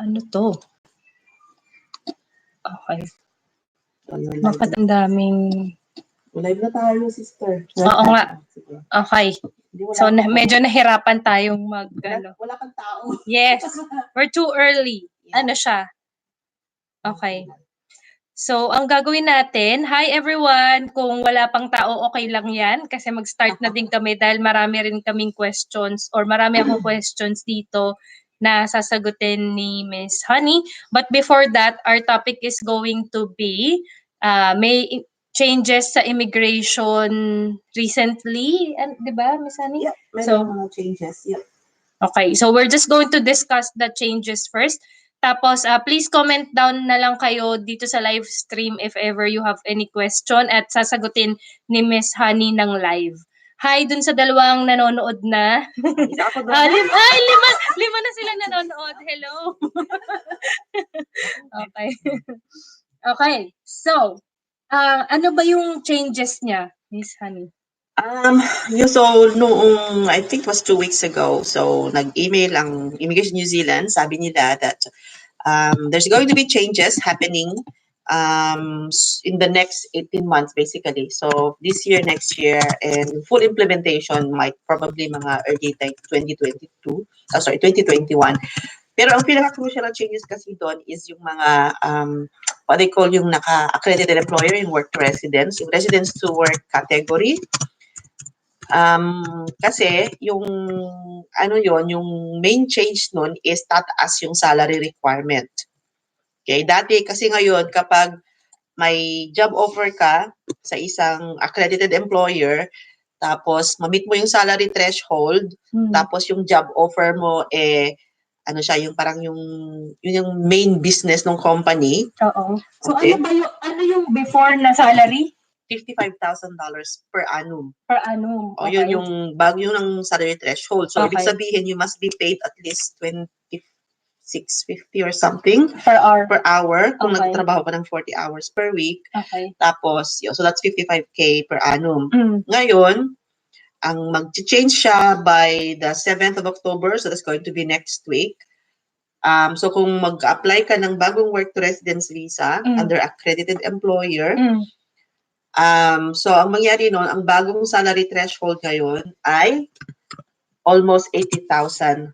Ano to? Okay. So, you're live Bakit ang daming... Live na tayo, sister. Oo nga. Sige. Okay. Hindi, wala So, kang- medyo nahirapan tayong mag... Ano. Wala kang tao. Yes. We're too early. Yeah. Ano siya? Okay. So, ang gagawin natin, hi everyone! Kung wala pang tao, okay lang yan. Kasi mag-start na din kami dahil marami rin kaming questions or marami akong questions dito na sasagutin ni Miss Honey. But before that, our topic is going to be may changes sa immigration recently. Di ba, Miss Honey? Yeah, may So, mga changes. Yeah. Okay, so we're just going to discuss the changes first. Tapos, please comment down na lang kayo dito sa live stream if ever you have any question at sasagutin ni Miss Honey ng live. Hi dun sa dalawang nanonood na. Isa ako doon. Lima na sila nanonood. Hello. Okay. Okay, so, ano ba yung changes niya, Miss Honey? So, noong, I think it was 2 weeks ago, so nag-email ang Immigration New Zealand, sabi nila that there's going to be changes happening in the next 18 months, basically. So, this year, next year, and full implementation might probably mga early 2021. Pero ang pinaka-crucial na changes kasi doon is yung mga, what they call yung naka-accredited employer, yung work to residence, yung residence to work category. Kasi yung yung main change nun is tataas yung salary requirement. Okay, dati kasi ngayon kapag may job offer ka sa isang accredited employer, tapos ma-meet mo yung salary threshold, tapos yung job offer mo yung parang yung main business ng company. Oo. So Okay. ano yung before na salary? $55,000 per annum. Per annum. O, Okay. yun yung bago ng salary threshold. So, ibig Okay. sabihin, you must be paid at least $26.50 or something Per hour. kung Okay. nagtatrabaho ka ng 40 hours per week. Okay. Tapos, so that's $55K per annum. Ngayon, ang mag-change siya by the 7th of October, so that's going to be next week. So, kung mag-apply ka ng bagong work to residence visa under accredited employer, so, ang mangyari nun, ang bagong salary threshold ngayon ay almost $80,000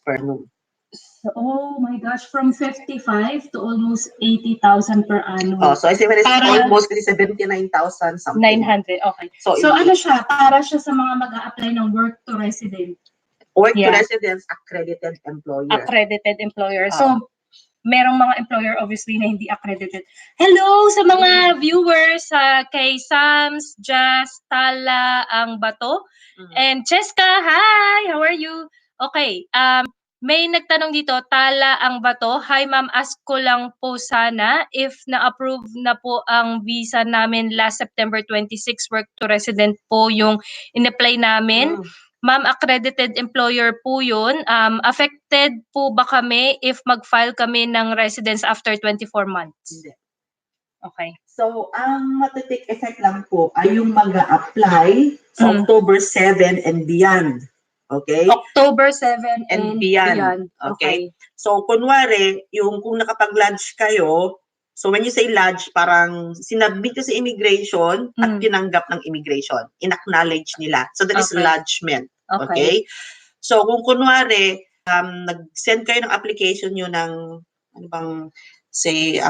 per annum. So, oh my gosh, from 55 to almost 80,000 per annum. Oh, so I say it's Para- almost 79,000 something. 900, okay. So ano siya? Para siya sa mga mag-a-apply ng work to resident. Work to residence accredited employer. Accredited employer. So, merong mga employer obviously na hindi accredited. Hello sa mga viewers kay Sams, Jazz, Tala, ang Bato, and Cheska. Hi, how are you? Okay, may nagtanong dito, Tala ang Bato. Hi ma'am, ask ko lang po sana if na-approve na po ang visa namin last September 26, work to resident po yung in-apply namin. Ma'am, accredited employer po yun. Affected po ba kami if mag-file kami ng residence after 24 months? Hindi. Okay. So, ang matitake effect lang po ay yung mag-a-apply sa October 7 and beyond. Okay? October 7 and beyond. Okay? So, kunwari, yung kung nakapag-lodge kayo, so when you say lodge, parang sinabit sa immigration at tinanggap ng immigration. In-acknowledge nila. So, that is lodgement. Okay? So, kung kunwari, nag-send kayo ng application nyo ng, ano bang, say,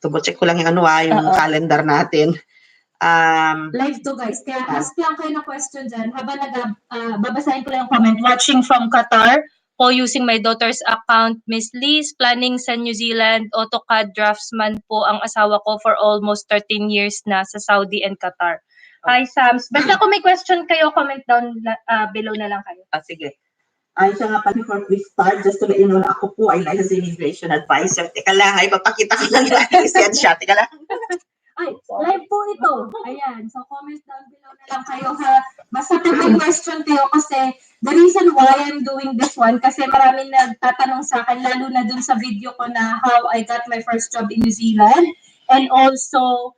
double-check ko lang yung yung calendar natin. Live to guys. Kaya ask lang kayo ng question dyan. Habang babasahin ko lang yung comment. Watching from Qatar po using my daughter's account. Miss Liz, planning sa New Zealand. AutoCAD draftsman po ang asawa ko for almost 13 years na sa Saudi and Qatar. Hi, Sams. Basta kung may question kayo, comment down below na lang kayo. Sige. Ay, siya nga pala, before we start, just to let you know na ako po ay licensed immigration advisor. Teka lang, papakita ko lang yung lisensya. Teka lang. Ay, live po ito. Ayan. So, comment down below na lang kayo ha. Basta kung may question kayo kasi the reason why I'm doing this one kasi maraming nagtatanong sa akin lalo na dun sa video ko na how I got my first job in New Zealand and also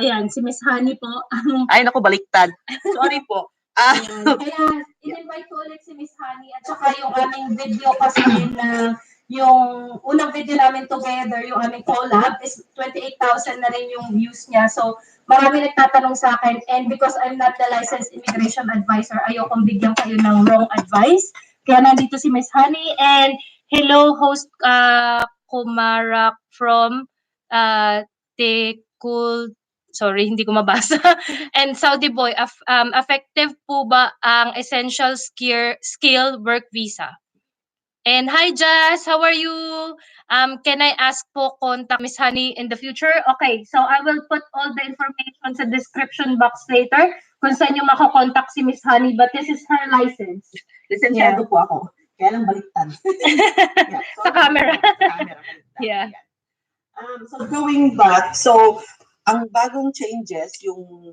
ayan, si Miss Honey po. Ay, naku, baliktad. Sorry po. Kaya, in-invite ko ulit si Miss Honey at saka yung aming video kasi na yung unang video namin together, yung aming collab, is 28,000 na rin yung views niya. So, marami nagtatanong sa akin, and because I'm not the licensed immigration advisor, ayokong bigyan kayo ng wrong advice. Kaya nandito si Miss Honey, and hello, host Kumarak from Tekul, sorry, hindi ko mabasa. And Saudi Boy, effective po ba ang essential skill work visa? And hi, Jazz. How are you? Can I ask po contact Miss Honey in the future? Okay, so I will put all the information sa description box later kung saan yung makakontakt si Miss Honey, but this is her license. Lisensyado po ako. Kaya lang baliktad. Yeah, Sa camera. Sa camera. Baliktad. Yeah. So going back, so ang bagong changes, yung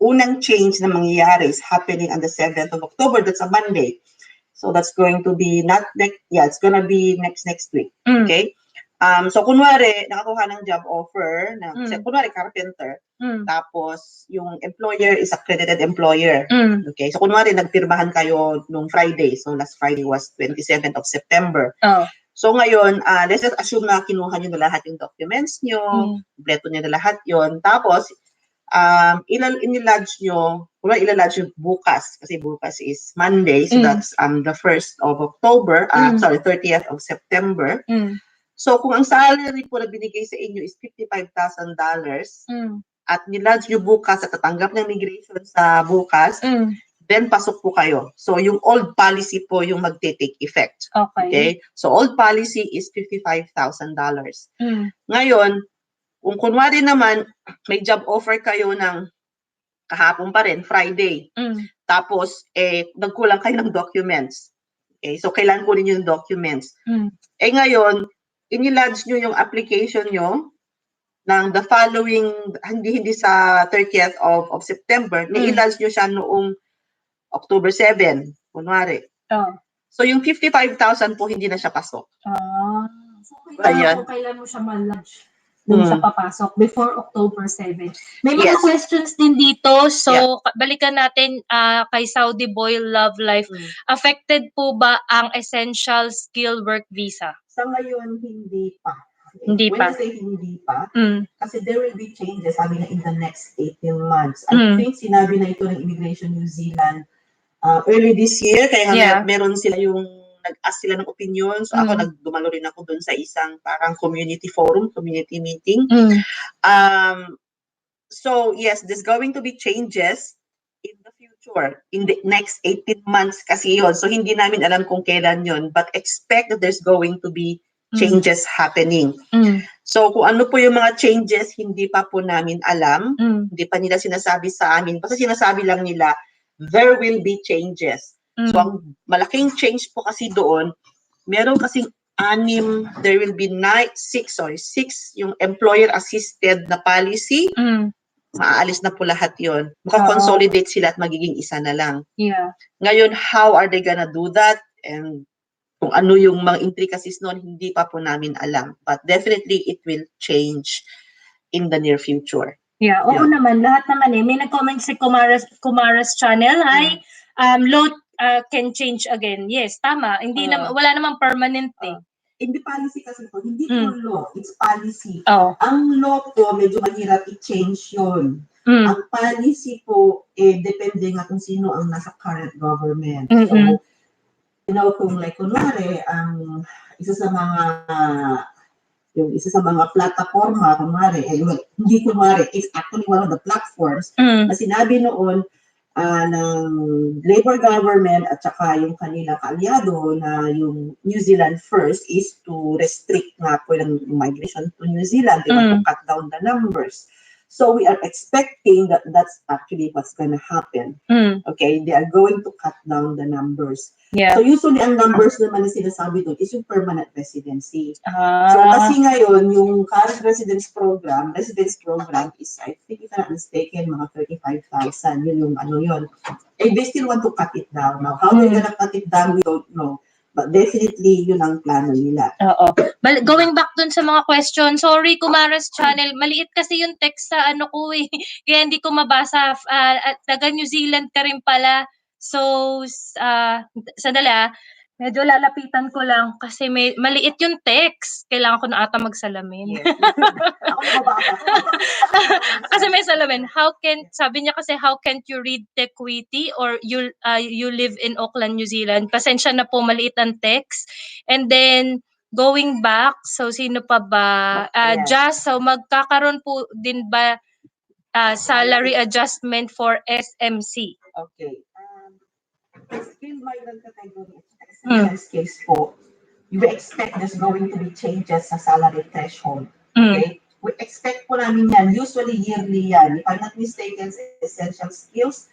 unang change na mangyayari is happening on the 7th of October. That's a Monday. So that's going to be not next, yeah, it's gonna be next week. Okay? So kunwari, nakakuha ng job offer, kunwari carpenter, tapos yung employer is accredited employer. Okay? So kunwari, nagpirmahan kayo nung Friday. So last Friday was 27th of September. Oh. So ngayon, let's just assume na kinuha nyo na lahat yung documents nyo, kompleto nyo na lahat yon. Tapos, inilodge nyo bukas, kasi bukas is Monday, so that's the 1st of October, 30th of September. So kung ang salary po na binigay sa inyo is $55,000, at nilodge nyo bukas at tatanggap ng migration sa bukas, then pasok po kayo. So yung old policy po yung magte-take effect. Okay? So old policy is $55,000. Ngayon, kung kunwari naman, may job offer kayo ng kahapon pa rin, Friday. Tapos, nagkulang kayo ng documents. Okay, so kailan kunin yung documents. Ngayon, inilodge nyo yung application nyo ng the following, hindi sa 30th of September, nilodge nyo siya noong October 7, kunwari. So yung 55,000 po, hindi na siya pasok. So kailan mo siya ma-lodge? Doon siya papasok before October 7. May mga questions din dito. So, balikan natin kay Saudi Boy Love Life. Affected po ba ang essential skill work visa? Sa ngayon, hindi pa. Hindi pa. When I say hindi pa, kasi there will be changes, sabi na in the next 18 months. I think sinabi na ito ng Immigration New Zealand early this year, kaya meron sila yung nag-ask sila ng opinion. So ako, dumalo rin ako dun sa isang parang community forum, community meeting. So yes, there's going to be changes in the future, in the next 18 months kasi yun. So hindi namin alam kung kailan yun, but expect that there's going to be changes happening. So kung ano po yung mga changes, hindi pa po namin alam. Hindi pa nila sinasabi sa amin. Basta sinasabi lang nila, there will be changes. So, ang malaking change po kasi doon, meron kasing there will be 6 yung employer-assisted na policy. Maaalis na po lahat yun. Maka-consolidate sila at magiging isa na lang. Ngayon, how are they gonna do that? And kung ano yung mga intricacies noon, hindi pa po namin alam. But definitely, it will change in the near future. Oo naman, lahat naman May nag-comment si Kumara's channel. Hi, load can change again. Yes, tama. Hindi wala namang permanent In the policy kasi po, hindi po law, it's policy. Ang law po, medyo mahirap i-change yun. Ang policy po, depende nga kung sino ang nasa current government. So, kung like, kunwari, isa sa mga plataforma, kunwari, hindi kunwari, it's actually one of the platforms na sinabi noon ng labor government at saka yung kanila kaalyado na yung New Zealand First is to restrict nga po yung migration to New Zealand. They want to cut down the numbers. So we are expecting that that's actually what's going to happen. Okay, they are going to cut down the numbers. So usually ang numbers naman na sinasabi doon is yung permanent residency. So kasi ngayon, yung current residence program is, I think if I'm not mistaken, mga 35,000. Yun yung yun. And they still want to cut it down. Now, how they're gonna cut it down, we don't know. But definitely, yun ang plano nila. Going back dun sa mga question, sorry, Kumara's channel, maliit kasi yung text sa ko kaya hindi ko mabasa. Taga New Zealand ka rin pala. So, sandali Medyo lalapitan ko lang kasi maliit yung text. Kailangan ko na ata magsalamin. Yes. Ako nababasa. Kasi may salamin. Sabi niya kasi, how can't you read Tequiti or you live in Auckland, New Zealand? Pasensya na po, maliit ang text. And then, going back, so sino pa ba? Yes. Just, so magkakaroon po din ba salary adjustment for SMC? Okay. Skill migrant category, essential skills po, we expect there's going to be changes sa salary threshold. Okay? We expect po namin yan, usually yearly yan. If I'm not mistaken, essential skills,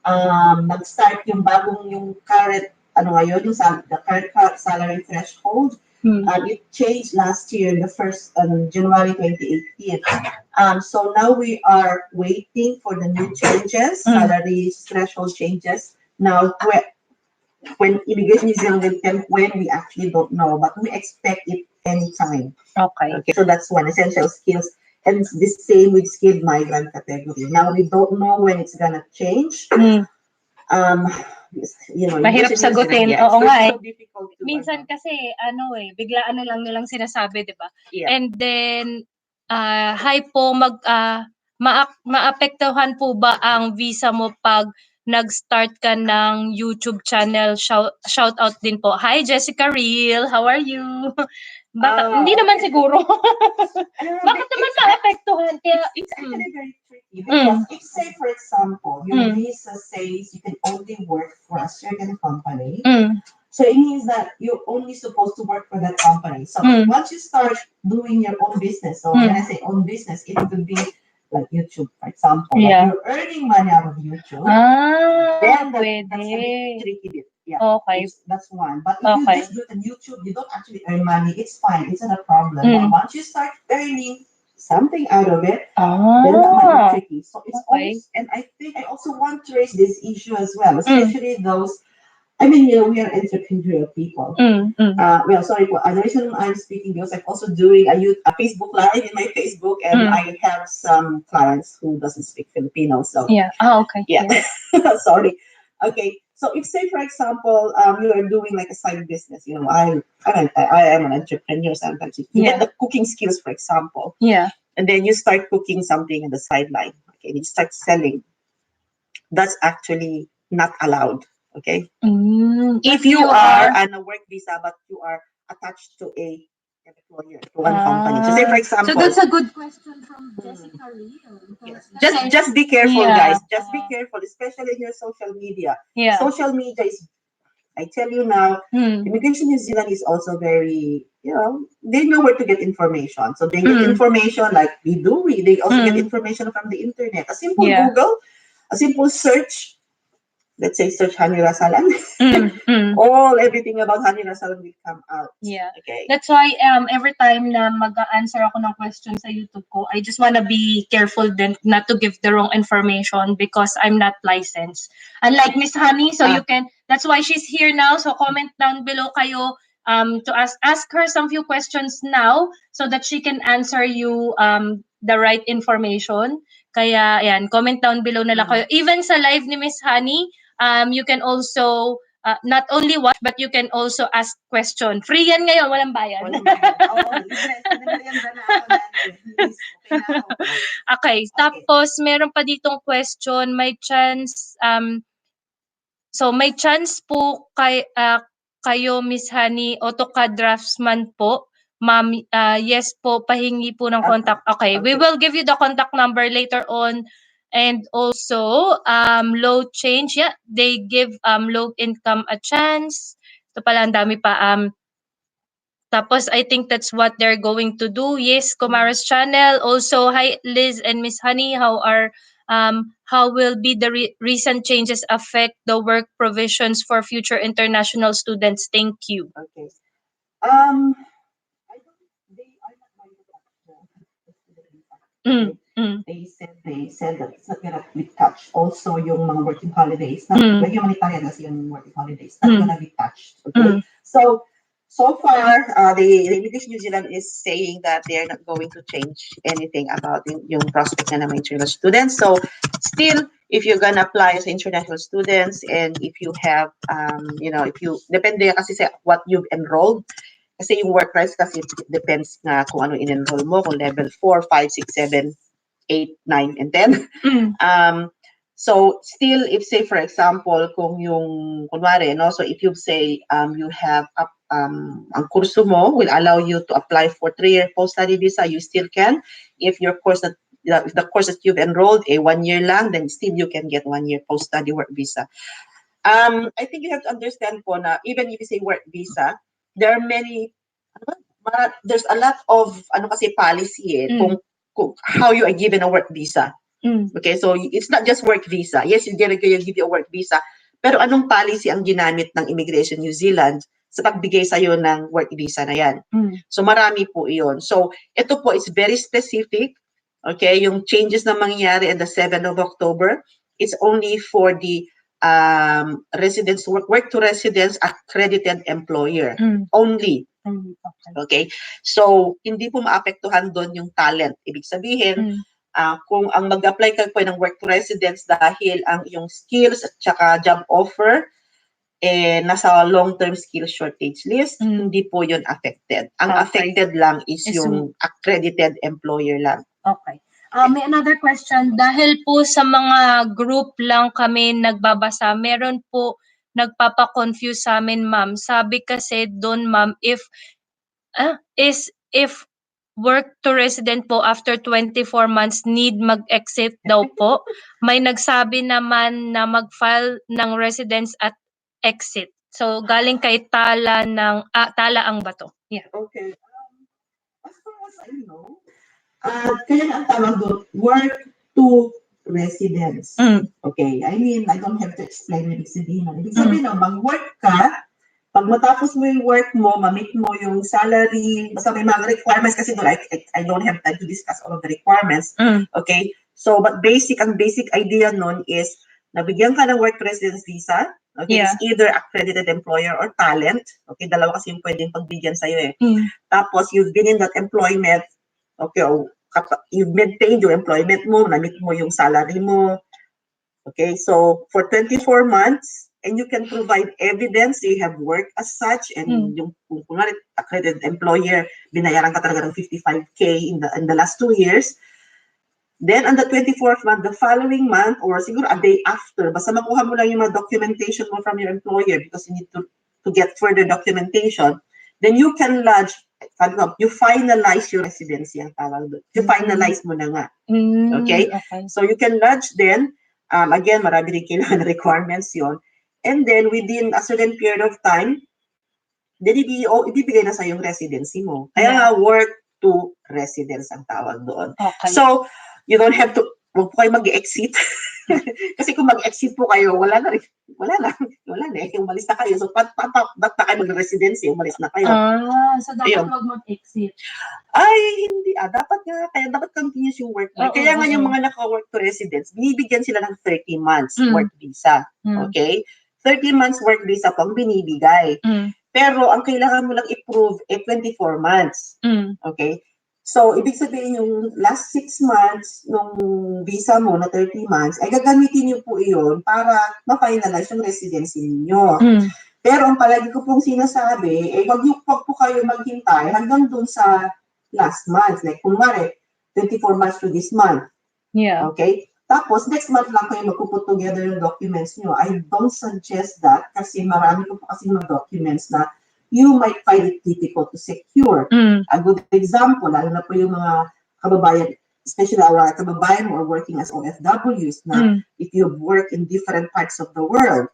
nag-start yung current, the current salary threshold. It changed last year, the first January 2018. So now we are waiting for the new changes, salary threshold changes. Now, when Immigration New Zealand will tell when, we actually don't know, but we expect it anytime. Okay. So that's one, essential skills. And the same with skilled migrant category. Now, we don't know when it's gonna change. Mahirap sagutin. Oo nga so difficult to minsan kasi, biglaan na lang nilang sinasabi, di ba? Yeah. And then, hi po, maapektuhan po ba ang visa mo pag nag-start ka ng YouTube channel? Shout out din po. Hi, Jessica Real. How are you? Hindi naman siguro. Bakit naman maapektuhan? It's actually very tricky because if, say, for example, your visa says you can only work for a certain company, so it means that you're only supposed to work for that company. So once you start doing your own business, so when I say own business, it could be like YouTube, for example. Yeah. Like you're earning money out of YouTube. Then that's a bit tricky bit. Yeah. Okay. That's one. But if you just do it on YouTube, you don't actually earn money. It's fine. It's not a problem. But once you start earning something out of it, then that might be tricky. So it's always, and I think I also want to raise this issue as well, especially those. I mean, we are entrepreneurial people. Well, sorry, the reason I'm speaking because I'm also doing a Facebook Live in my Facebook, and I have some clients who doesn't speak Filipino. So yeah. Oh, okay. Yeah. Sorry. Okay. So if, say, for example, you are doing like a side business, I am an entrepreneur sometimes. You get the cooking skills, for example. Yeah. And then you start cooking something on the sideline. Okay. And you start selling. That's actually not allowed. Okay. If you are on a work visa, but you are attached to an employer, to one company. So say, for example. So that's a good question from Jessica Real. Yes. Just be careful, guys. Just be careful, especially in your social media. Yeah. Social media is, I tell you now, Immigration New Zealand is also very, they know where to get information. So they get information like we do. They also get information from the internet. A simple Google, a simple search. Let's say search Honey Rasalan. Everything about Honey Rasalan will come out. Yeah. Okay. That's why every time na mag-answer ako ng question sa YouTube ko, I just wanna be careful then not to give the wrong information because I'm not licensed. Unlike Miss Honey, so you can, that's why she's here now. So comment down below kayo to ask her some few questions now so that she can answer you the right information. Kaya yan, comment down below na lang kayo. Even sa live ni Miss Honey, you can also not only watch but you can also ask question. Free yan ngayon, walang bayad. Okay, tapos meron pa ditong question, may chance so may chance po kayo Miss Honey, AutoCAD draftsman po. Ma'am, yes po, pahingi po ng contact. Okay, we will give you the contact number later on. And also, low change, they give low income a chance. Ito pala, ang dami pa. Tapos, I think that's what they're going to do. Yes, Kumara's channel. Also, hi, Liz and Miss Honey. How will be the recent changes affect the work provisions for future international students? Thank you. Okay. I don't, they are not going to touch They said that it's not gonna be touched. Also, yung mga working holidays, not the humanitarian as yung working holidays, not gonna be touched. Okay. So far, the Immigration New Zealand is saying that they are not going to change anything about yung prospect na mga international students. So still, if you're gonna apply as international students, and if you have, if you, depende kasi sa what you've enrolled. Kasi yung work rights kasi depends nga kung ano in-enroll mo, kung level 4, 5, 6, 7, 8, 9, and 10. So still, if say for example, kung yung kunwari, no, so if you say you have ang kurso mo will allow you to apply for 3-year post-study visa, you still can. If your course that if the course that you've enrolled a 1 year lang, then still you can get 1 year post-study work visa. I think you have to understand po na even if you say work visa, there are many, there's a lot of kasi policy kung how you are given a work visa. Okay, so it's not just work visa. Yes, you give you a work visa, pero anong policy ang ginamit ng Immigration New Zealand sa pagbigay sa'yo ng work visa na yan? So marami po iyon. So ito po is very specific. Okay, yung changes na mangyayari on the 7th of October, it's only for the residents, work to residents accredited employer only. Okay, so hindi po maapektuhan doon yung talent. Ibig sabihin, kung ang mag-apply ka po ng work to residents dahil ang iyong skills at saka job offer nasa long-term skill shortage list, hindi po yun affected. Ang affected lang is yung accredited employer lang. Okay. May another question. Dahil po sa mga group lang kami nagbabasa, meron po nagpapa-confuse sa amin, ma'am. Sabi kasi doon, ma'am, if work to resident po after 24 months need mag-exit daw po. May nagsabi naman na mag-file ng residence at exit. So galing kay Tala ang bato. Yeah. Okay. As far as I know, kaya ang tawag doon, work to residence. Okay, I mean, I don't have to explain ibig sabihin. Ibig sabihin, mag-work ka, pag matapos mo yung work mo, ma-meet mo yung salary, basta may mga requirements kasi doon, I don't have time to discuss all of the requirements. Okay? So, but ang basic idea nun is, nabigyan ka ng work residence visa, okay? Yeah. It's either accredited employer or talent. Okay, dalawa kasi yung pwedeng pagbigyan sa'yo Tapos, you've been in that employment, okay, you've maintained yung employment mo, na-meet mo yung salary mo. Okay, so, for 24 months, and you can provide evidence you have worked as such, and yung kung accredited employer, binayaran ka talaga ng 55K in the last 2 years. Then, on the 24th month, the following month, or siguro a day after, basta makuha mo lang yung mga documentation mo from your employer because you need to get further documentation, then you can lodge, you finalize your residency ang tawag doon. You finalize mo na nga. Okay? So, you can lodge then, again, marami rin kailangan requirements yon. And then, within a certain period of time, then ibibigay na sa yung residency mo. Kaya nga, work to residence ang tawag doon. Okay. So, you don't have to, huwag po kayo mag-exit. Kasi kung mag-exit po kayo, wala na. Umalis na kayo. So, ba't na kayo mag-residency? Umalis na kayo. So dapat wag mag-exit. Ay, hindi. Dapat nga. Kaya dapat continuous yung work. Kaya nga yung mga naka-work to residence, binibigyan sila ng 30 months work visa. Okay? 30 months work visa po ang binibigay. Pero ang kailangan mo lang i-prove 24 months. Okay? So, ibig sabihin yung last 6 months nung visa mo na 30 months, ay gagamitin niyo po iyon para ma-finalize yung residency ninyo. Pero ang palagi ko pong sinasabi, wag po kayo maghintay hanggang dun sa last month. Like, kunwari, 24 months to this month. Yeah. Okay? Tapos, next month lang kayo magpuput together yung documents nyo. I don't suggest that kasi marami ko po kasi mga documents na you might find it difficult to secure. A good example, lalo na po yung mga kababayan, especially our kababayan who are working as OFWs na if you work in different parts of the world.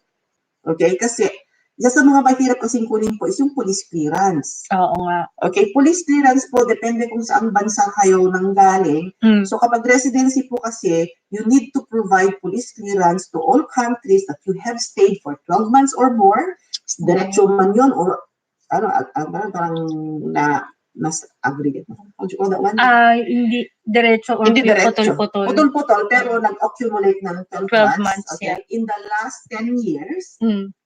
Okay? Kasi, isa sa mga mahirap kasing kunin po is yung police clearance. Oo nga. Okay? Police clearance po, depende kung saan bansa kayo nanggaling. So, kapag residency po kasi, you need to provide police clearance to all countries that you have stayed for 12 months or more. Diretso man yun, or parang mas aggregate. How do you call that one? Hindi diretso or hindi diretso. putol-putol. Putol-putol, pero nag-accumulate ng 12 months. Okay. Yeah. In the last 10 years,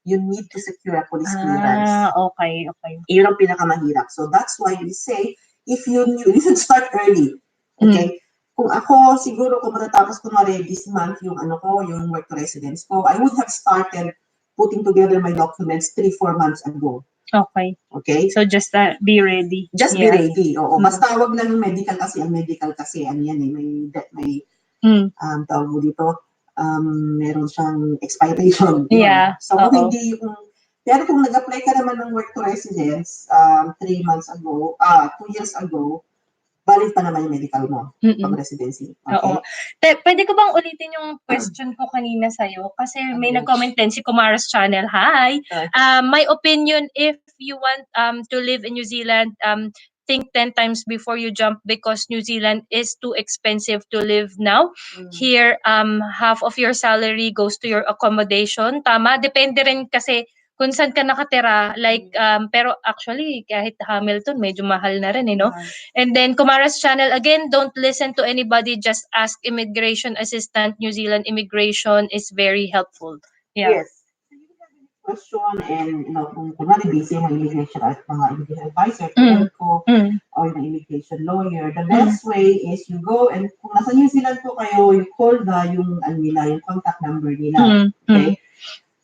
you need to secure a police clearance. Okay. Iyon ang pinakamahirap. So that's why we say, if you should start early. Okay? kung ako, siguro kung matatapos ko na this month yung yung work to residence ko, I would have started putting together my documents 3-4 months ago. Okay. Okay? So just be ready. Just be ready. Oo. Basta wag lang yung medical kasi. Ang medical kasi, yan may tawag mo dito, meron siyang expiration. Yeah. So, kung hindi pero kung nag-apply ka naman ng work to residence 3 months ago, 2 years ago, valid pa naman yung medical mo pag residency. Okay? Oo. Pwede ko bang ulitin yung question ko kanina sa'yo? Kasi may nag-comment din si Kumara's channel. Hi! My opinion, if you want to live in New Zealand, think 10 times before you jump because New Zealand is too expensive to live now. Here, half of your salary goes to your accommodation. Tama? Depende rin kasi kung saan ka nakatira, like, pero actually, kahit Hamilton, medyo mahal na rin, no? And then, Kumara's channel, again, don't listen to anybody, just ask immigration assistant. New Zealand immigration is very helpful. Yeah. Yes. Question and, kung kunwari busy yung immigration at mga immigration advisor, ko, or yung immigration lawyer, the best way is you go and kung nasa New Zealand po kayo, you call yung contact number nila. Okay?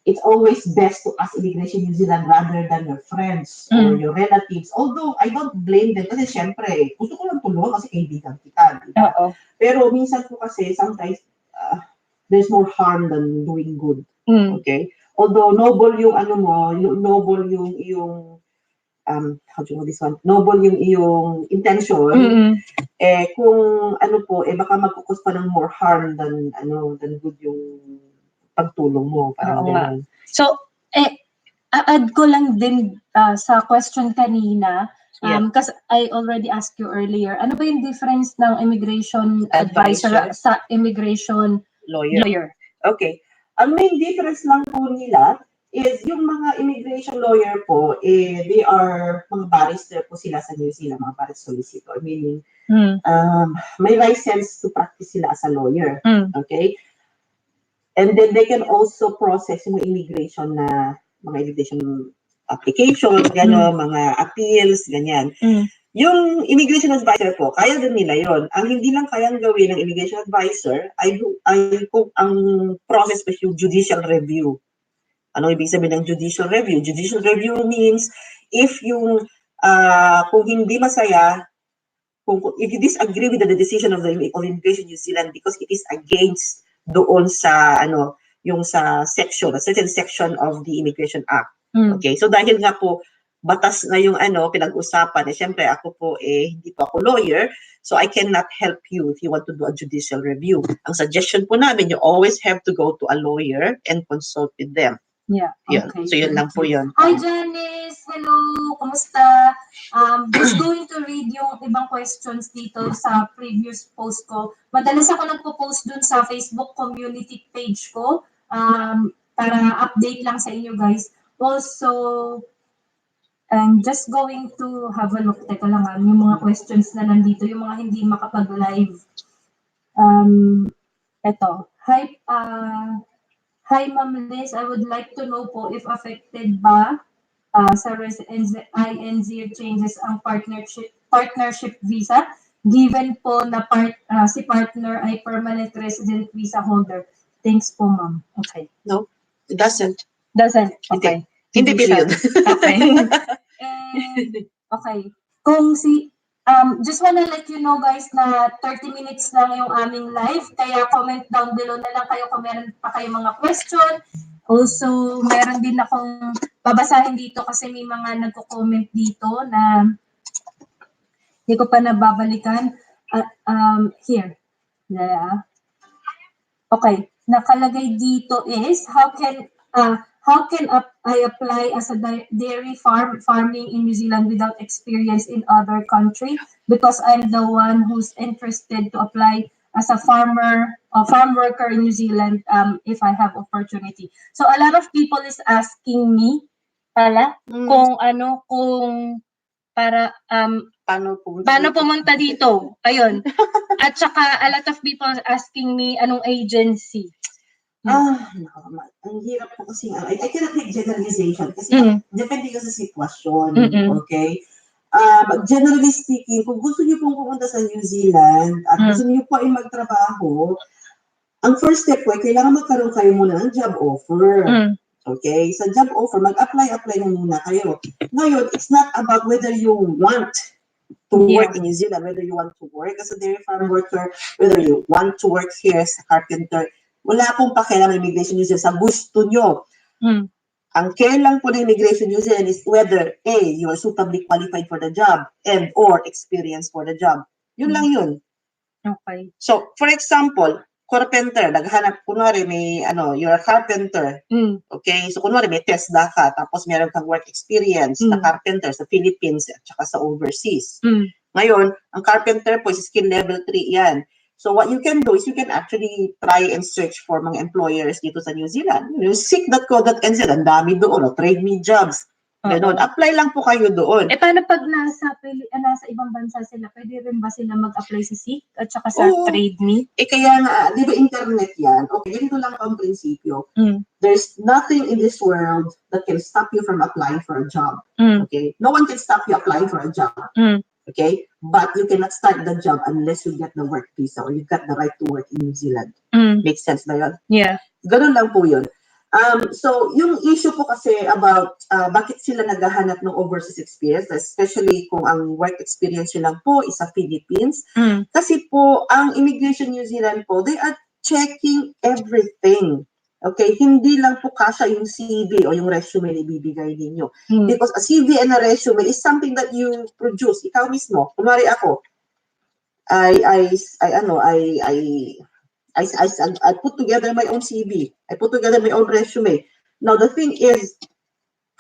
It's always best to ask Immigration New Zealand rather than your friends or your relatives. Although, I don't blame them kasi syempre, gusto ko lang tulungan kasi kaibigan kita. Diba? Pero minsan po kasi, sometimes, there's more harm than doing good. Okay? Although, noble yung noble yung iyong, how do you know this one? Noble yung iyong intention. Kung baka magkukos pa ng more harm than good yung pagtulong mo. Parang so, add ko lang din sa question kanina, kasi I already asked you earlier, ano ba yung difference ng immigration advisor sa immigration lawyer? Okay. Ang main difference lang po nila is yung mga immigration lawyer po, they are mga barrister po sila sa New Zealand, mga barrister solicitor, meaning may license to practice sila as a lawyer. Okay? And then they can also process yung immigration na mga immigration applications, mga appeals, ganyan. Yung immigration advisor po, kaya din nila yon. Ang hindi lang kayang gawin ng immigration advisor ay ang process pa yung judicial review. Ano ibig sabihin ng judicial review? Judicial review means if yung kung hindi masaya, if you disagree with the decision of the Immigration New Zealand because it is against doon sa yung sa section, a certain section of the Immigration Act. Okay, so dahil nga po batas na yung pinag-usapan, syempre ako po hindi po ako lawyer, so I cannot help you if you want to do a judicial review. Ang suggestion po namin, you always have to go to a lawyer and consult with them. Yeah, okay. So yun lang po yun. Hi Janice, hello, kumusta? Just going to read yung ibang questions dito sa previous post ko. Madalas ako nagpo-post dun sa Facebook community page ko para update lang sa inyo guys. Also, I'm just going to have a look. Teka lang yung mga questions na nandito, yung mga hindi makapag-live. Eto. Hi Ma'am Liz, I would like to know po if affected ba sa INZ changes ang partnership visa given po na si partner ay permanent resident visa holder. Thanks po ma'am. Okay. No, it doesn't. Doesn't? Okay. Hindi period. Okay. Okay. Kung just wanna let you know guys na 30 minutes lang yung aming live, kaya comment down below na lang kayo kung meron pa kayo mga question. Also, meron din akong babasahin dito kasi may mga nagko-comment dito na hindi ko pa nababalikan. Here. Yeah. Okay. Nakalagay dito is, how can I apply as a dairy farming in New Zealand without experience in other country? Because I'm the one who's interested to apply as a farm worker in New Zealand if I have opportunity. So a lot of people is asking me kung paano pumunta dito. Ayun. At saka a lot of people are asking me anong agency. Ang hirap po kasi, I cannot make generalization kasi depende kasi sa sitwasyon, okay? Generally speaking, kung gusto niyo pong pumunta sa New Zealand at gusto niyo po ay magtrabaho, ang first step po ay kailangan magkaroon kayo muna ng job offer. Okay? Sa job offer, apply na muna kayo. Ngayon, it's not about whether you want to work in New Zealand, whether you want to work as a dairy farm worker, whether you want to work here as a carpenter. Wala pong pakialam ng Immigration New Zealand sa gusto nyo. Ang care lang po ng Immigration New Zealand is whether A, you are suitably qualified for the job and or experienced for the job. Yun lang yun. Okay. So, for example, carpenter, naghanap, kunwari may, you're a carpenter. Okay? So, kunwari may TESDA ka, tapos meron kang work experience na carpenter sa Philippines at saka sa overseas. Ngayon, ang carpenter po is skill level 3 yan. So, what you can do is you can actually try and search for mga employers dito sa New Zealand. Yung seek.co.nz, ang dami doon, trade me jobs. Ganon. Apply lang po kayo doon. Paano pag nasa ibang bansa sila, pwede rin ba sila mag-apply sa SEEK at saka sa Trade Me? Kaya nga, di ba internet yan? Okay, ganito lang ang prinsipyo. There's nothing in this world that can stop you from applying for a job. Okay? No one can stop you applying for a job. Okay? But you cannot start the job unless you get the work visa or you got the right to work in New Zealand. Makes sense na yun? Yeah. Ganun lang po yun. So, yung issue po kasi about bakit sila naghahanap ng overseas experience, especially kung ang work experience nyo lang po is sa Philippines. Kasi po, ang Immigration New Zealand po, they are checking everything. Okay? Hindi lang po kasya yung CV o yung resume na ibibigay ninyo. Because a CV and a resume is something that you produce. Ikaw mismo. Kunwari ako, I put together my own CV. I put together my own resume. Now, the thing is,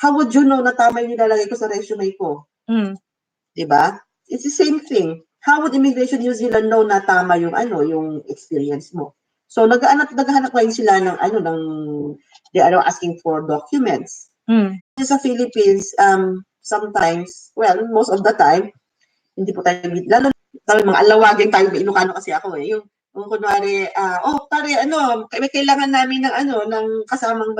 how would you know na tama yung nilalagay ko sa resume ko? Diba? It's the same thing. How would Immigration New Zealand know na tama yung yung experience mo? So, naghahanap ngayon sila ng they are asking for documents. Sa Philippines, sometimes, well, most of the time, hindi po tayo, lalo mga alawagin tayo, Ilocano kasi ako yung kunwari, pare, may kailangan namin ng kasamang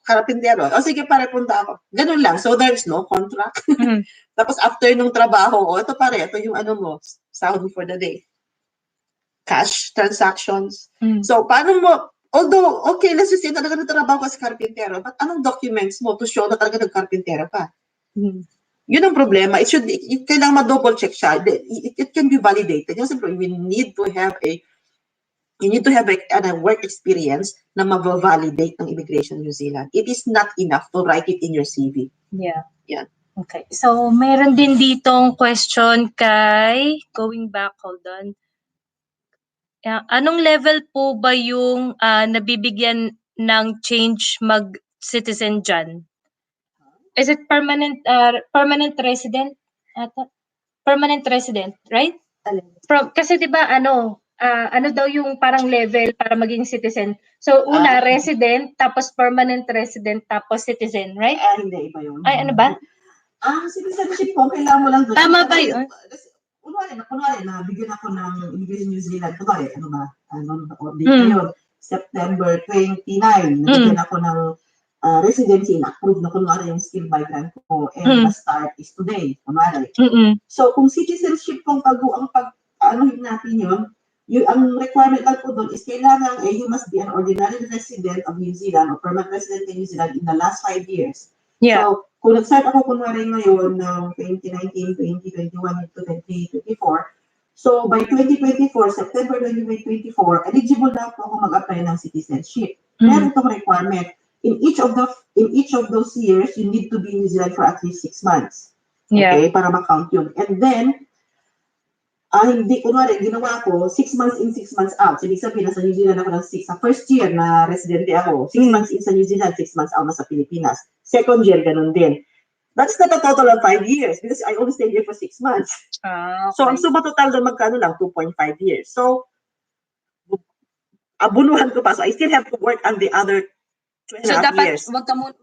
karapintero. Sige, pare, punta ako. Ganun lang. So, there's no contract. Tapos, after nung trabaho, ito pare, ito yung mo, sahod mo for the day. Cash transactions. So, paano mo, although, okay, let's just say, talaga nagtrabaho ka sa karpintero, but anong documents mo to show na talaga nagkarpintero ka? Yun ang problema. Kailangan ma-double check siya. It can be validated. Yung simple, you need to have a work experience na ma-validate ng Immigration New Zealand. It is not enough to write it in your CV. Yeah. Yeah. Okay. So, meron din ditong question kay, going back, hold on. Anong level po ba yung nabibigyan ng change mag-citizen dyan? Is it permanent resident? Permanent resident, right? Kasi di ba ano daw yung parang level para maging citizen? So, una, resident, tapos permanent resident, tapos citizen, right? Hindi, iba yun. Ay, ano ba? Citizenship po, kailangan mo lang doon. Tama ba yun? Kunwari na, bigyan ako ng Immigration New Zealand. Kunwari, date yun? September 29, nabigyan ako ng residency na approve na kunwari yung skilled migrant ko and the start is today, kunwari. So, kung citizenship kung natin yun, ang requirement lang po doon is kailangan you must be an ordinary resident of New Zealand or permanent resident in New Zealand in the last 5 years. Yeah. So, kung nag-start ako kunwari ngayon ng 2019, 2021, 2024, so by 2024, September 2024, eligible na po ako mag-apply ng citizenship. Meron itong requirement. In each of those years, you need to be in New Zealand for at least 6 months. Okay? Para ma-count yun. And then, kunwari, ginawa ko, 6 months in, 6 months out. So, ibig sabihin, nasa New Zealand ako ng 6. Sa first year na residente ako, 6 months in sa New Zealand, 6 months out na sa Pilipinas. Second year, ganun din. That's not a total of 5 years because I only stayed here for 6 months. Okay. So, ang suma total doon magkano lang? 2.5 years. So, abunuhan ko pa. So, I still have to work on the other 2.5 years. So, dapat, wag ka muna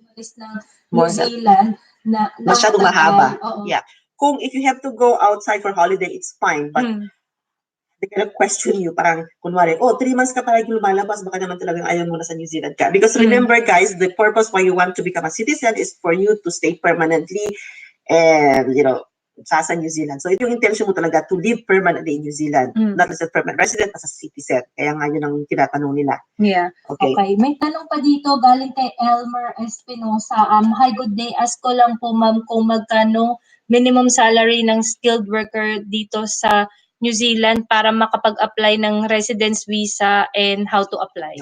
umalis ng New Zealand na masyadong mahaba. Yeah. If you have to go outside for holiday, it's fine. But they gonna question you, parang, kunwari, 3 months ka parang lumalabas, baka naman talagang ayaw mo na sa New Zealand ka. Because remember, guys, the purpose why you want to become a citizen is for you to stay permanently and, sa New Zealand. So, ito yung intention mo talaga to live permanently in New Zealand, not as a permanent resident, as a citizen. Kaya nga yun ang tinatanong nila. Yeah. Okay. May tanong pa dito galing kay Elmer Espinosa. Hi, good day. Ask ko lang po, ma'am, kung magkano minimum salary ng skilled worker dito sa New Zealand para makapag-apply ng residence visa and how to apply.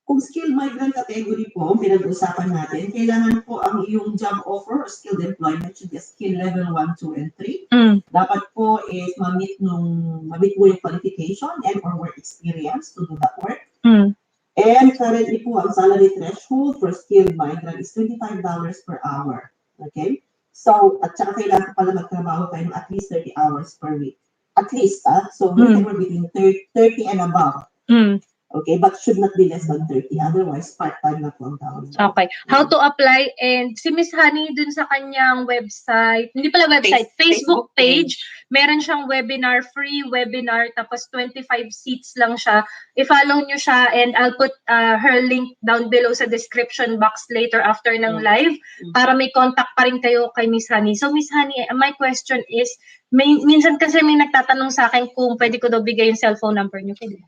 Kung skilled migrant category po, pinag-uusapan natin, kailangan po ang iyong job offer or skilled employment should be skill level 1, 2, and 3. Dapat po is ma-meet mo yung qualification and or work experience to do that work. And currently po, ang salary threshold for skilled migrant is $25 per hour. Okay? So, at saka kailangan pala magtrabaho kayo ng at least 30 hours per week. At least, so we can work between 30 and above. Okay, but should not be less than 30. Otherwise, part-time na po ang tawag. Okay. How to apply? And si Miss Honey dun sa kanyang website, hindi pala website, Facebook page, meron siyang webinar, free webinar, tapos 25 seats lang siya. I-follow nyo siya and I'll put her link down below sa description box later after ng live para may contact pa rin kayo kay Miss Honey. So Miss Honey, my question is, minsan kasi may nagtatanong sa akin kung pwede ko daw bigay yung cellphone number nyo. Pwede.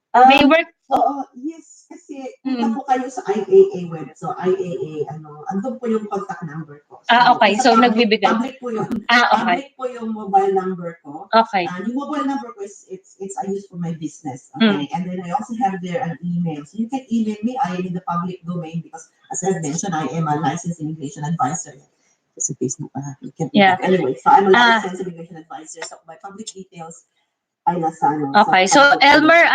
May work? Yes, kasi punta po kayo sa IAA web. So, IAA, andun po yung contact number ko. So, okay. So, nagbibigay. Public po yun. Okay. Public po yung mobile number ko. Okay. Yung mobile number ko is, I use for my business. Okay. And then I also have there an email. So, you can email me. I am in the public domain because, as I mentioned, I am a licensed immigration advisor. Sa Facebook, you can anyway, so I'm a licensed immigration advisor. So, my public details ay nasa Okay, so Elmer,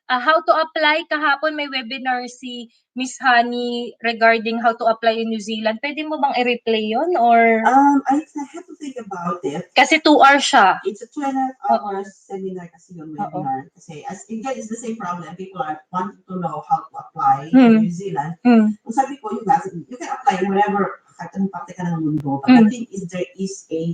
how to apply? Kahapon may webinar si Miss Honey regarding how to apply in New Zealand. Pwede mo bang i-replay yun or? I have to think about it. Kasi 2 hours siya. It's a 2.5 hour seminar kasi yung webinar. Kasi again, it's the same problem. People are wanting to know how to apply in New Zealand. Kung sabi ko, you can apply wherever, kahit anong parte ka ng mundo. But the thing is, there is a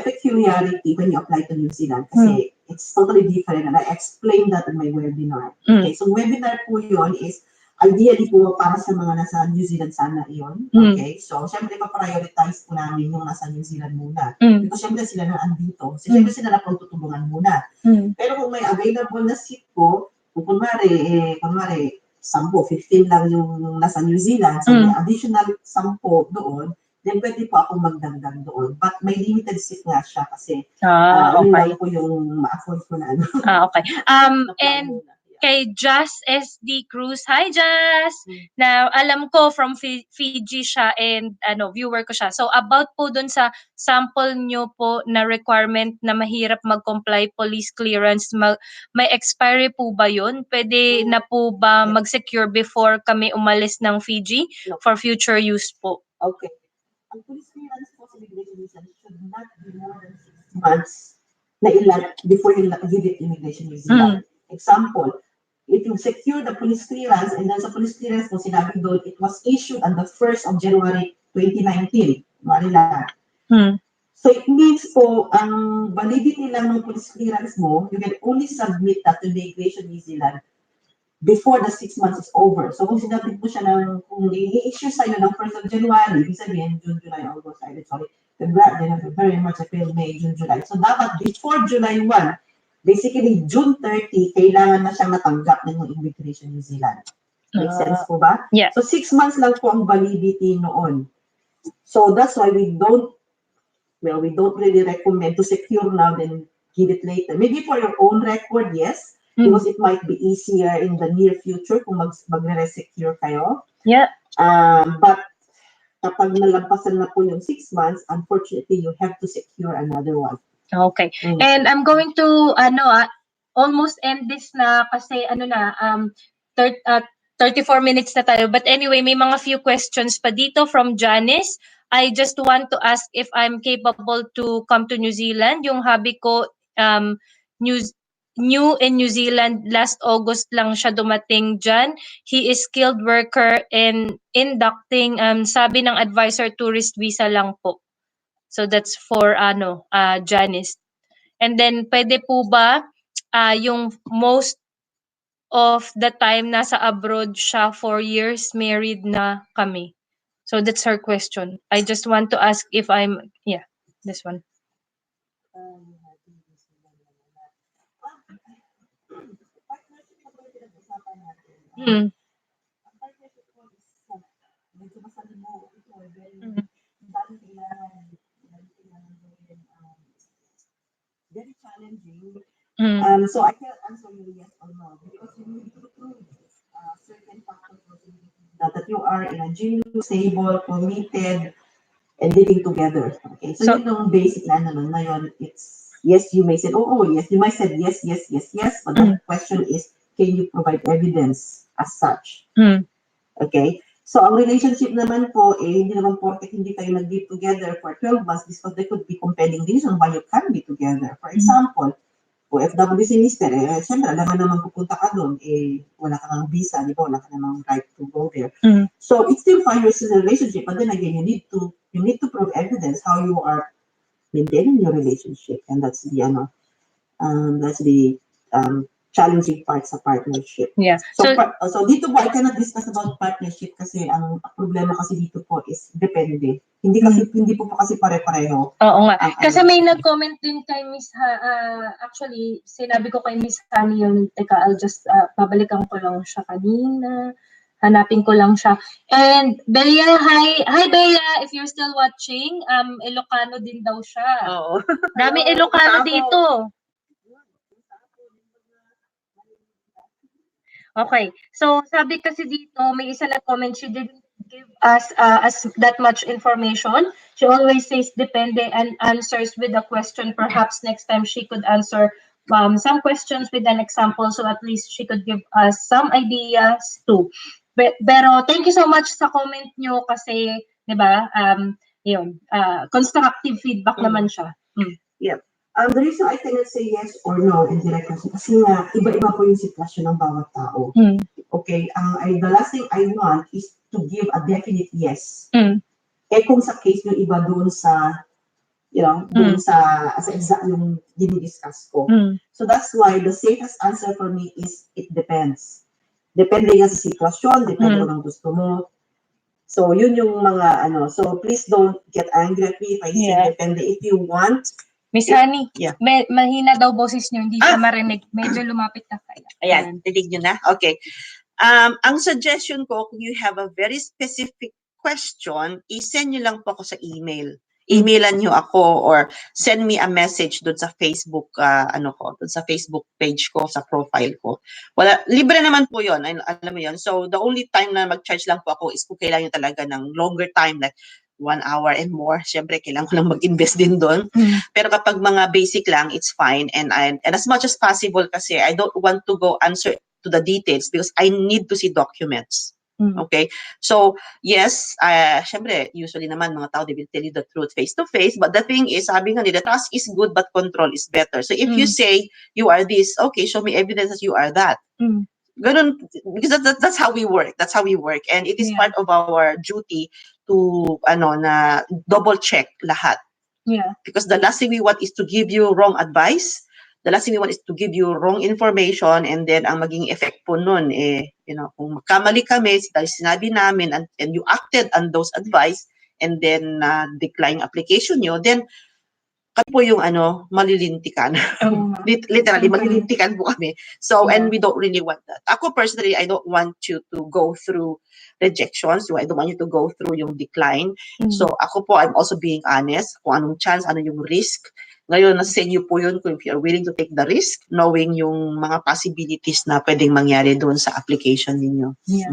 peculiarity when you apply to New Zealand kasi it's totally different and I explained that in my webinar. Okay, so webinar po yun is ideally po para sa mga nasa New Zealand sana yun. Okay, so syempre pa-prioritize po namin yung nasa New Zealand muna. Because syempre sila na andito. So syempre sila na tutulungan muna. Pero kung may available na seat po, kung kunwari 10, 15 lang yung nasa New Zealand, so may additional 10 doon, then pwede po akong magdagdag doon. But may limited seat nga siya kasi okay po yung ma-afford ko na. Okay. And kay Jazz SD Cruz. Hi, Jazz! Na alam ko from Fiji siya and viewer ko siya. So about po dun sa sample nyo po na requirement na mahirap mag-comply police clearance, may expiry po ba yun? Pwede na po ba mag-secure before kami umalis ng Fiji for future use po? Okay. Ang police clearance po sa immigration visa should not be more than 6 months na before you give it immigration visa. Example, if you secure the police clearance and then sa police clearance po sinabi doon, it was issued on the 1st of January 2019. Marila. So it means po, ang validity lang ng police clearance mo, you can only submit that to the immigration New Zealand before the 6 months is over. So kung sinabi po siya kung i-issue sa'yo ng 1st of January, ibig sabihin, June, July, August, February, March, April, May, June, July. So dapat before July 1, basically June 30, kailangan na siyang natanggap ng immigration New Zealand. Make sense po ba? Yeah. So 6 months lang po ang validity noon. So that's why we don't really recommend to secure now then give it later. Maybe for your own record, yes, because it might be easier in the near future kung magre-secure kayo. Yeah. But kapag nalampasan na po yung 6 months, unfortunately, you have to secure another one. Okay. And I'm going to almost end this na kasi 34 minutes na tayo. But anyway, may mga few questions pa dito from Janice. I just want to ask if I'm capable to come to New Zealand. Yung hubby ko new in New Zealand, last August lang siya dumating dyan. He is skilled worker and inducting, sabi ng advisor, tourist visa lang po. So that's for Janice. And then pwede po ba yung most of the time nasa abroad siya, 4 years, married na kami. So that's her question. I just want to ask if I'm, yeah, this one. Mm. Very challenging. Mm. So I cannot answer you yes or no because you need to prove certain factors that you are in a genuine, stable, committed, and living together. Okay, so, So- yun yung basic na ano nun. Ngayon, it's yes, you may say, oh, yes, you might say yes, yes, yes, yes, but the question is, can you provide evidence as such? Mm. Okay? So, ang relationship naman po, hindi naman porket hindi kayo nag-live together for 12 months because there could be compelling reason why you can be together. For example, OFW si Mister, siyempre, alam naman pupunta ka doon, wala ka ng visa, di ba? Wala ka namang right to go there. So, it's still 5 years in a relationship, but then again, you need to prove evidence how you are maintaining your relationship, and that's the challenging part sa partnership. Yeah. So dito po, I cannot discuss about partnership kasi ang problema kasi dito po is depende. Hindi po kasi pare-pareho. Oo nga. Kasi may nag-comment din kay Miss actually, sinabi ko kay Miss Honey yun, teka, I'll just, babalikan ko lang siya kanina. Hanapin ko lang siya. And Bea, hi Bea, if you're still watching, Ilocano din daw siya. Oo. Dami Ilocano dito. Okay. So, sabi kasi dito, may isa na comment, she didn't give us as that much information. She always says depende and answers with a question. Perhaps next time she could answer some questions with an example so at least she could give us some ideas too. Pero thank you so much sa comment nyo kasi, di ba, yun, constructive feedback naman siya. Yep. The reason I cannot say yes or no in direct question kasi nga iba-iba po yung sitwasyon ng bawat tao. Okay, the last thing I want is to give a definite yes. Kung sa case yung iba doon sa doon sa exact yung dinidiscuss ko. So that's why the safest answer for me is it depends. Depende nga sa sitwasyon, depende kung ang gusto mo. So yun yung mga so please don't get angry at me if I say depende. If you want, Miss Honey, mahina daw boses niyo, hindi siya marinig. Medyo lumapit na kayo. Ayan, titig nyo na? Okay. Ang suggestion ko, kung you have a very specific question, i-send nyo lang po ako sa email. Emailan nyo ako or send me a message doon sa Facebook, doon sa Facebook page ko, sa profile ko. Libre naman po yun, alam mo yun. So, the only time na mag-charge lang po ako is kung kailangan nyo talaga ng longer time, like 1 hour and more. Siyempre, kailangan ko lang mag-invest din doon. Pero kapag mga basic lang, it's fine. And as much as possible kasi I don't want to go answer to the details because I need to see documents. Okay? So, yes, siyempre, usually naman mga tao, they will tell you the truth face-to-face. But the thing is, sabi nga nila, trust is good but control is better. So, if you say you are this, okay, show me evidence that you are that. Ganun, because that's how we work. That's how we work. And it is part of our duty to, na double check lahat. Yeah. Because the last thing we want is to give you wrong advice. The last thing we want is to give you wrong information and then ang maging effect po nun, kung magkamali kami, dahil sinabi namin and you acted on those advice and then decline application nyo, then kami po yung malilintikan. Literally, malilintikan po kami. So, and we don't really want that. Ako personally, I don't want you to go through rejections. I don't want you to go through yung decline. So, ako po, I'm also being honest kung anong chance, ano yung risk. Ngayon, nasa inyo po yun kung if you are willing to take the risk, knowing yung mga possibilities na pwedeng mangyari doon sa application ninyo. Yeah.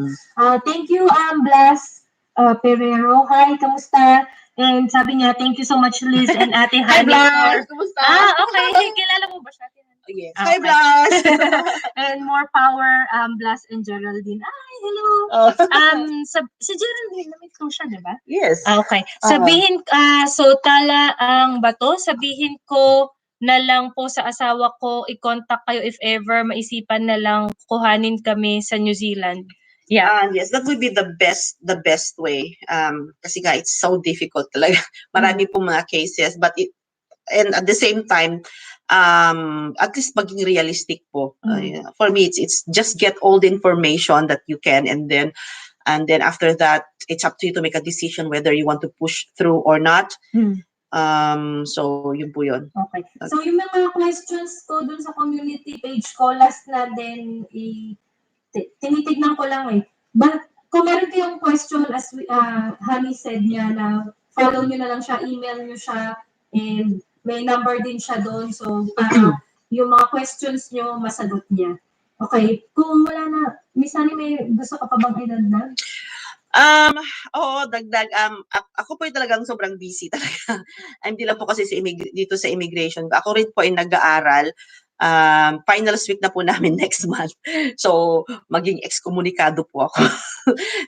Thank you, Blas Perero. Hi, kamusta? And sabi niya, thank you so much, Liz and Ate Honey. Hi, Blas! Kumusta? Okay. Kilala mo ba siya? Yes. Hi, Blas! And more power, Blas and Geraldine. Hi, hello! Si Geraldine, namit ko siya, di ba? Yes. Okay. Sabihin, so tala ang bato, sabihin ko na lang po sa asawa ko, i-contact kayo if ever maisipan na lang kuhanin kami sa New Zealand. Yeah. Yes, that would be the best way. Kasi nga, it's so difficult talaga. Marami pong mga cases, but and at the same time, at least maging realistic po. For me, it's just get all the information that you can and then And then after that, it's up to you to make a decision whether you want to push through or not. So yun po yun. Okay. So yung mga questions ko dun sa community page ko, last na din, tinitignan ko lang eh. But kung meron kayong question, as Honey said niya, na follow nyo na lang siya, email nyo siya, and may number din siya doon. So para yung mga questions nyo, masagot niya. Okay. Kung wala na, Miss Honey, may gusto ka pa bang idagdag? Oo, dagdag. Ako po ay talagang sobrang busy talaga. Hindi lang po kasi dito sa immigration. Ako rin po ay nag-aaral. Finals week na po namin next month. So, maging excommunicado po ako.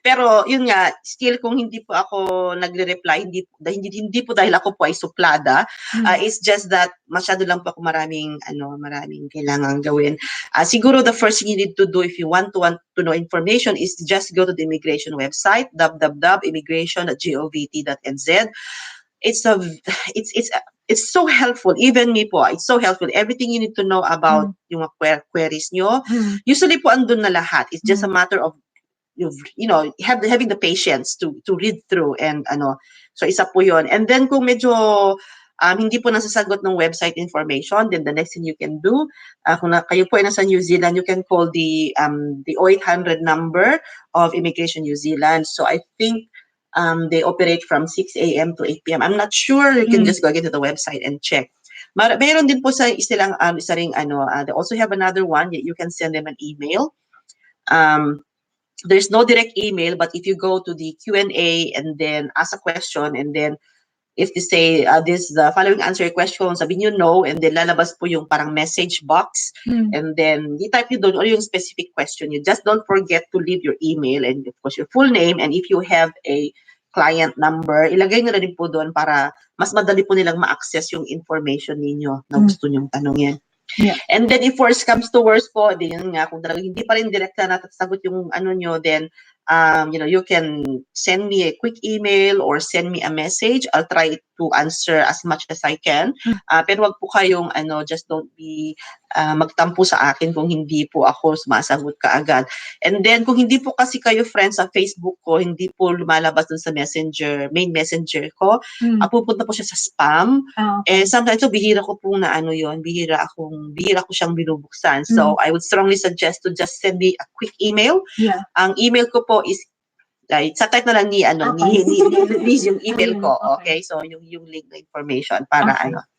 Pero, yun nga, still kung hindi po ako nagre-reply, hindi po dahil ako po ay suplada. It's just that masyado lang po ako maraming kailangan gawin. Siguro the first thing you need to do if you want to know information is just go to the immigration website, www.immigration.gov.nz. It's so helpful. Even me po, it's so helpful. Everything you need to know about yung queries nyo, usually po andun na lahat. It's just a matter of having the patience to read through and so isa po yun. And then kung medyo hindi po nasasagot ng website information, then the next thing you can do, kung kayo po ay nasa New Zealand, you can call the 0800 number of Immigration New Zealand. So I think they operate from 6 a.m. to 8 p.m. I'm not sure. You can just go into the website and check. Meron din po sa isa ring they also have another one. You can send them an email. There's no direct email, but if you go to the Q&A and then ask a question, and then if they say the following answer your question, sabihin nyo no, and then lalabas po yung parang message box, and then i-type nyo doon or yung specific question. You just don't forget to leave your email and of course your full name, and if you have a client number, ilagay nyo na rin po doon para mas madali po nilang ma-access yung information ninyo na gusto nyong tanungin. Yeah. And then if worse comes to worse po, din yun nga, kung talagang hindi pa rin direkta natasagot yung nyo, then you can send me a quick email or send me a message. I'll try to answer as much as I can. Pero wag po kayong just don't be magtampo sa akin kung hindi po ako sumasagot kaagad. And then kung hindi po kasi kayo friends sa Facebook ko, hindi po lumalabas dun sa main messenger ko, pupunta po siya sa spam. And sometimes bihira ko po na bihira ko siyang binubuksan. So I would strongly suggest to just send me a quick email. Yeah. Ang email ko po is sa type na lang ni yung email ko. Okay? So yung link na information para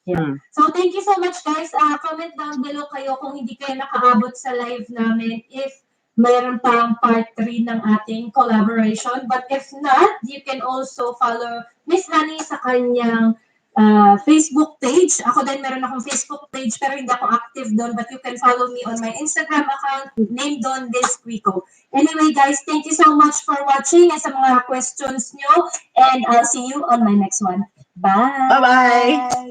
Yeah. So thank you so much guys. Comment down below kayo kung hindi kayo nakaabot sa live namin if mayroon pang part 3 ng ating collaboration. But if not, you can also follow Miss Honey sa kanyang Facebook page. Ako din meron akong Facebook page pero hindi ako active doon, but you can follow me on my Instagram account named on this Cuico. Anyway guys, thank you so much for watching and sa mga questions nyo, and I'll see you on my next one. Bye! Bye-bye!